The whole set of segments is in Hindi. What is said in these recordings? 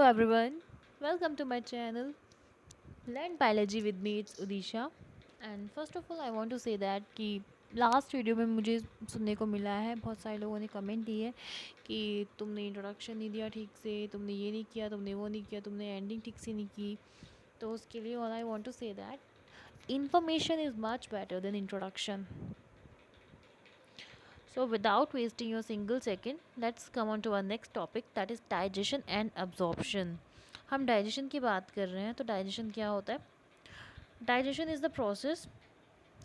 everyone, welcome to my channel Learn Biology with me. It's Udisha. And first of all, I want to say that कि लास्ट वीडियो में मुझे सुनने को मिला है, बहुत सारे लोगों ने कमेंट दिए कि तुमने इंट्रोडक्शन नहीं दिया ठीक से, तुमने ये नहीं किया, तुमने वो नहीं किया, तुमने एंडिंग ठीक से नहीं की. तो उसके लिए all I want to say that information is much better than introduction. So without wasting your single second, let's come on to our next topic, that is digestion and absorption. हम डाइजेशन की बात कर रहे हैं, तो डाइजेशन क्या होता है? Digestion is the process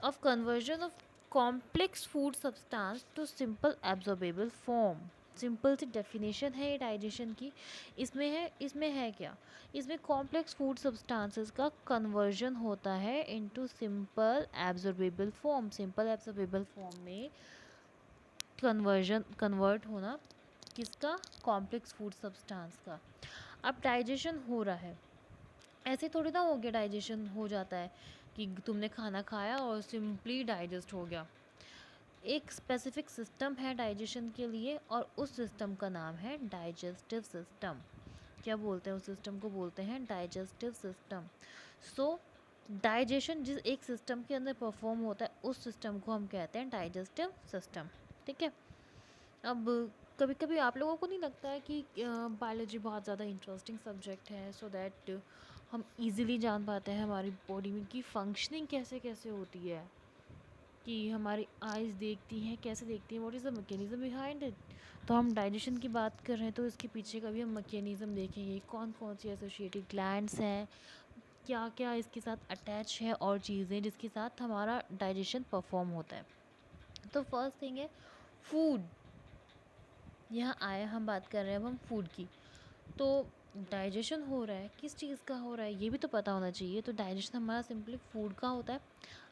of conversion of complex food substance to simple absorbable form. Simple सी डेफिनेशन है ये डाइजेशन की. इसमें है क्या? इसमें कॉम्प्लेक्स फूड सब्सटेंसेस का कन्वर्जन होता है into simple absorbable form. Simple absorbable form में कन्वर्ट होना किसका? कॉम्प्लेक्स फूड सब्सटेंस का. अब डाइजेशन हो रहा है, ऐसे थोड़ी ना हो गया डाइजेशन हो जाता है कि तुमने खाना खाया और सिंपली डाइजेस्ट हो गया. एक स्पेसिफिक सिस्टम है डाइजेशन के लिए और उस सिस्टम का नाम है डाइजेस्टिव सिस्टम. क्या बोलते हैं उस सिस्टम को? बोलते हैं डाइजेस्टिव सिस्टम. सो डाइजेशन जिस एक सिस्टम के अंदर परफॉर्म होता है उस सिस्टम को हम कहते हैं डाइजेस्टिव सिस्टम. ठीक है. अब कभी कभी आप लोगों को नहीं लगता है कि बायोलॉजी बहुत ज़्यादा इंटरेस्टिंग सब्जेक्ट है, सो दैट हम इजीली जान पाते हैं हमारी बॉडी में की फंक्शनिंग कैसे कैसे होती है, कि हमारी आइज़ देखती हैं, कैसे देखती हैं, what is the mechanism behind it. तो हम डाइजेशन की बात कर रहे हैं तो इसके पीछे का भी हम मैकेनिज़्म देखेंगे, कौन कौन सी एसोसिएटेड ग्लैंड्स हैं, क्या क्या इसके साथ अटैच है और चीज़ें जिसके साथ हमारा डाइजेशन परफॉर्म होता है. तो फर्स्ट थिंग है फूड. यहाँ आए हम बात कर रहे हैं अब हम फूड की. तो डाइजेशन हो रहा है, किस चीज़ का हो रहा है ये भी तो पता होना चाहिए. तो डाइजेशन हमारा सिंपली फूड का होता है.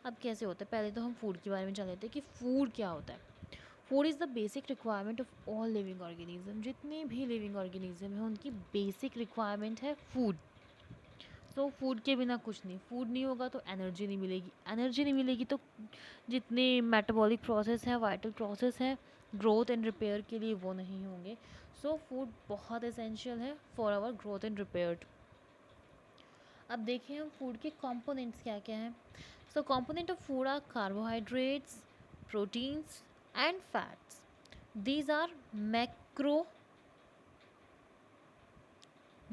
अब कैसे होता है? पहले तो हम फूड के बारे में जान लेते हैं कि फूड क्या होता है. Food is the basic requirement of all living organism. जितने भी लिविंग ऑर्गेनिज्म हैं उनकी बेसिक रिक्वायरमेंट है फूड. तो फूड के बिना कुछ नहीं. फूड नहीं होगा तो एनर्जी नहीं मिलेगी. एनर्जी नहीं मिलेगी तो जितने मेटाबॉलिक प्रोसेस हैं, वाइटल प्रोसेस हैं ग्रोथ एंड रिपेयर के लिए, वो नहीं होंगे. सो फूड बहुत एसेंशियल है for our growth and repair. अब देखें हम फूड के कंपोनेंट्स क्या क्या हैं. So component of food are carbohydrates, proteins and fats. These are macro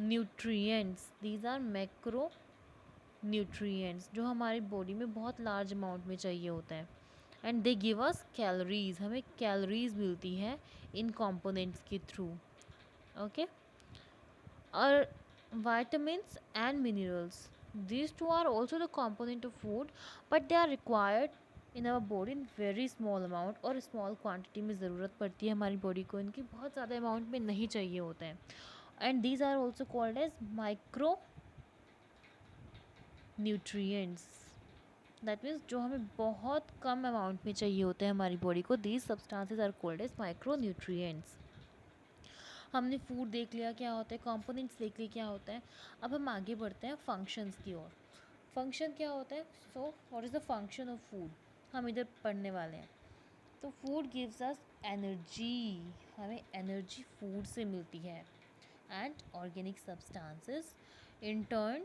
macro nutrients जो हमारी बॉडी में बहुत लार्ज अमाउंट में चाहिए होता है. And they give us calories. हमें कैलोरीज मिलती हैं इन कंपोनेंट्स के थ्रू. ओके. और vitamins and minerals, these two are also the component of food, but they are required in our body in very small amount. और small quantity में ज़रूरत पड़ती है हमारी बॉडी को, इनकी बहुत ज़्यादा अमाउंट में नहीं चाहिए होता है. And these are also called as micro nutrients. That means जो हमें बहुत कम अमाउंट में चाहिए होते हैं हमारी बॉडी को. These substances are called as micro nutrients. हमने फूड देख लिया क्या होता है, कंपोनेंट्स देख लिए क्या होता है. अब हम आगे बढ़ते हैं फंक्शंस की ओर. फंक्शन क्या होता है? So what is the function of food, हम इधर पढ़ने वाले हैं. तो फूड गिव्स अस एनर्जी. हमें एनर्जी फूड से मिलती है. And organic substances in turn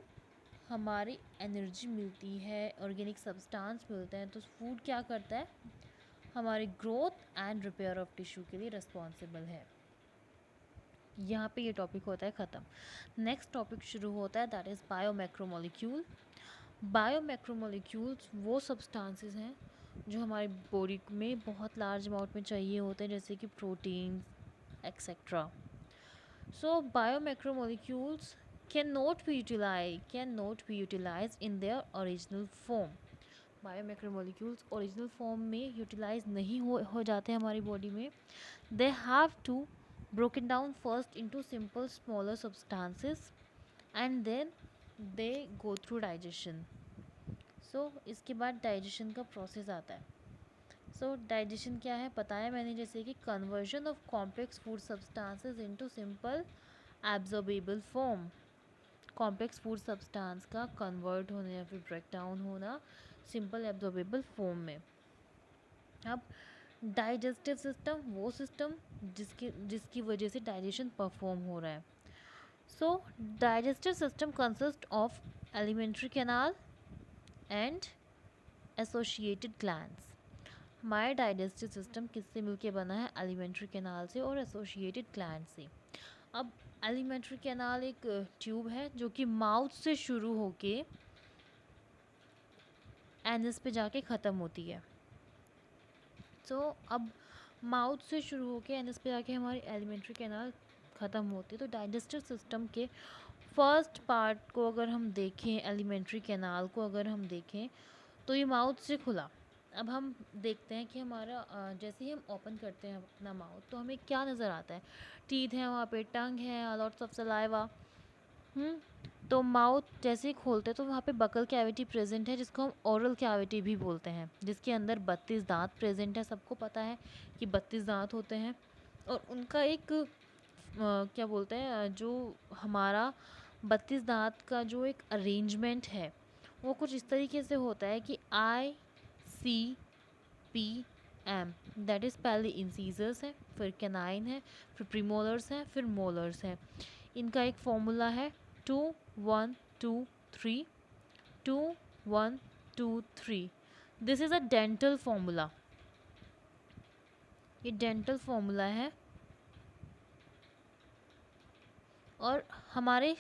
हमारी एनर्जी मिलती है, ऑर्गेनिक सब्सटेंस मिलते हैं. तो फूड क्या करता है? हमारी growth and repair of tissue के लिए रिस्पॉन्सिबल है. यहाँ पे ये टॉपिक होता है ख़त्म. नेक्स्ट टॉपिक शुरू होता है, दैट इज़ बायोमैक्रोमोलिक्यूल. बायोमैक्रोमोलिक्यूल्स वो सब्सटेंसेस हैं जो हमारी बॉडी में बहुत लार्ज अमाउंट में चाहिए होते हैं, जैसे कि protein etcetera. So biomacromolecules can not be utilise in their original form. Biomacromolecules original form में यूटिलाइज नहीं हो जाते हमारी बॉडी में. They have to broken down first into simple smaller substances and then they go through digestion. So इसके बाद डाइजेशन का प्रोसेस आता है. सो डाइजेशन क्या है बताया मैंने, जैसे कि conversion of complex food substances into simple absorbable form. Complex food substance का कन्वर्ट होना या फिर ब्रेक डाउन होना सिंपल एब्जॉर्बेबल फॉर्म में. अब डाइजेस्टिव सिस्टम वो सिस्टम जिसकी वजह से डाइजेशन परफॉर्म हो रहा है. So digestive system consist of alimentary canal and associated glands. हमारा डाइजेस्टिव सिस्टम किससे मिलके बना है? एलिमेंट्री कैनाल से और एसोसिएटेड ग्लैंड से। अब एलिमेंट्री कैनाल एक ट्यूब है जो कि माउथ से शुरू होके एनस पे जाके ख़त्म होती है। तो अब माउथ से शुरू होके एनस पे जाके हमारी एलिमेंट्री कैनाल ख़त्म होती है। तो डाइजेस्टिव सिस्टम के फर्स्ट पार्ट को अगर हम देखें, एलिमेंट्री कैनाल को अगर हम देखें, तो ये माउथ से खुला। अब हम देखते हैं कि हमारा जैसे ही हम ओपन करते हैं अपना माउथ तो हमें क्या नज़र आता है? टीथ है, वहाँ पे टंग है, लॉट्स ऑफ सलाइवा। तो माउथ जैसे ही खोलते हैं तो वहाँ पे बकल कैविटी प्रेजेंट है, जिसको हम ओरल कैविटी भी बोलते हैं, जिसके अंदर 32 दांत प्रेजेंट है। सबको पता है कि 32 दांत होते हैं और उनका एक क्या बोलते हैं, जो हमारा 32 दांत का जो एक अरेंजमेंट है वो कुछ इस तरीके से होता है कि ICPM, दैट इज़ पहले इंसीजर्स है, फिर कैनाइन है, फिर प्रीमोलर्स हैं, फिर मोलर्स हैं। इनका एक फॉर्मूला है 2 1 2 3 2 1 2 3। This is a dental formula. ये डेंटल फॉर्मूला है। और हमारे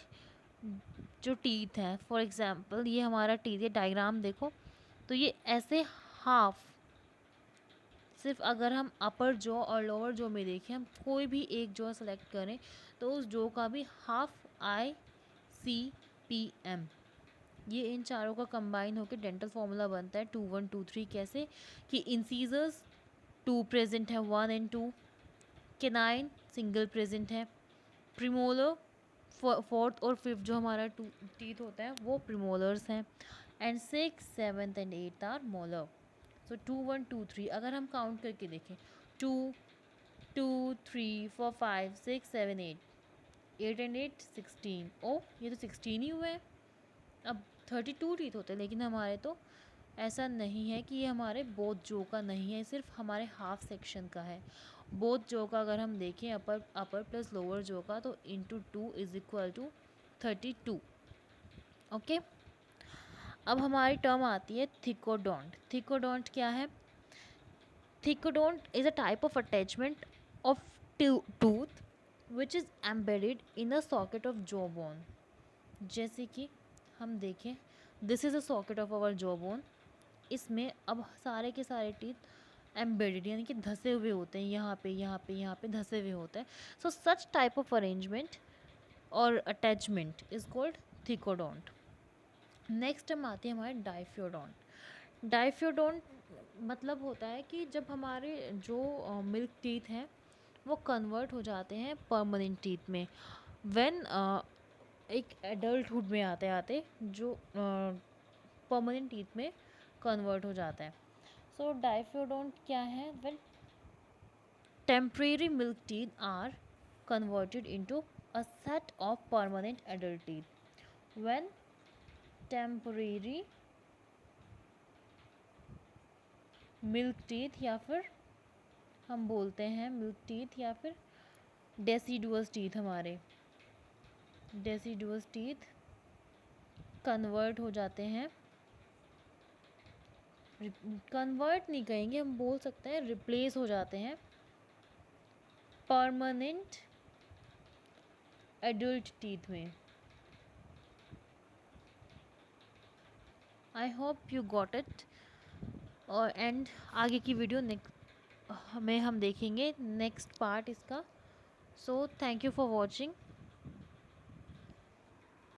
जो टीथ हैं, फॉर एग्जांपल ये हमारा टीथ, ये डायग्राम देखो तो ये ऐसे हाफ, सिर्फ अगर हम अपर जॉ और लोअर जॉ में देखें, हम कोई भी एक जॉ सेलेक्ट करें तो उस जॉ का भी हाफ ICPM, ये इन चारों का कंबाइन होकर डेंटल फॉर्मूला बनता है 2 1 2 3। कैसे कि इंसीजर्स 2 प्रेजेंट है, 1 एंड 2, केनाइन सिंगल प्रेजेंट है, प्रीमोलर फोर्थ और फिफ्थ जो हमारा टीथ होता है वो प्रीमोलर्स हैं, and 6 7 and 8 are molar. So 2 1 2 3 अगर हम काउंट करके देखें, 2 2 3 4 5 6 7 8 एंड 8 16। ओ ये तो 16 ही हुए हैं। अब 32 टीथ होते हैं, लेकिन हमारे तो ऐसा नहीं है कि ये हमारे बोथ जो का नहीं है, सिर्फ हमारे हाफ सेक्शन का है। बोथ जो का अगर हम देखें, अपर प्लस लोअर जो का, तो into 2 is equal to 32। Okay, अब हमारी टर्म आती है थिकोडोंट। थिकोडोंट क्या है? Thecodont is a type of attachment of tooth which is embedded in a socket of jaw bone. जैसे कि हम देखें, this is a socket of our jaw bone. इसमें अब सारे के सारे टीथ एम्बेडेड यानी कि धसे हुए होते हैं, यहाँ पे यहाँ पे यहाँ पे धसे हुए होते हैं। सो सच टाइप ऑफ अरेंजमेंट और अटैचमेंट इज कॉल्ड थिकोडोंट। नेक्स्ट हम आते हैं हमारे डाइफ्योडोंट। डाइफ्योडोंट मतलब होता है कि जब हमारे जो मिल्क टीथ हैं वो कन्वर्ट हो जाते हैं परमानेंट टीथ में, व्हेन एक एडल्टहुड में आते आते जो परमानेंट टीथ में कन्वर्ट हो जाता है। सो डाइफ्योडोंट क्या है? When temporary milk teeth are converted into a set of permanent adult teeth. When temporary milk teeth, या फिर हम बोलते हैं मिल्क टीथ या फिर डेसिडुअस टीथ, हमारे डेसिडुअस टीथ कन्वर्ट हो जाते हैं, कन्वर्ट नहीं कहेंगे, हम बोल सकते हैं रिप्लेस हो जाते हैं परमानेंट एडल्ट टीथ में। I hope you got it. और एंड आगे की वीडियो में हम देखेंगे नेक्स्ट पार्ट इसका। So thank you for watching.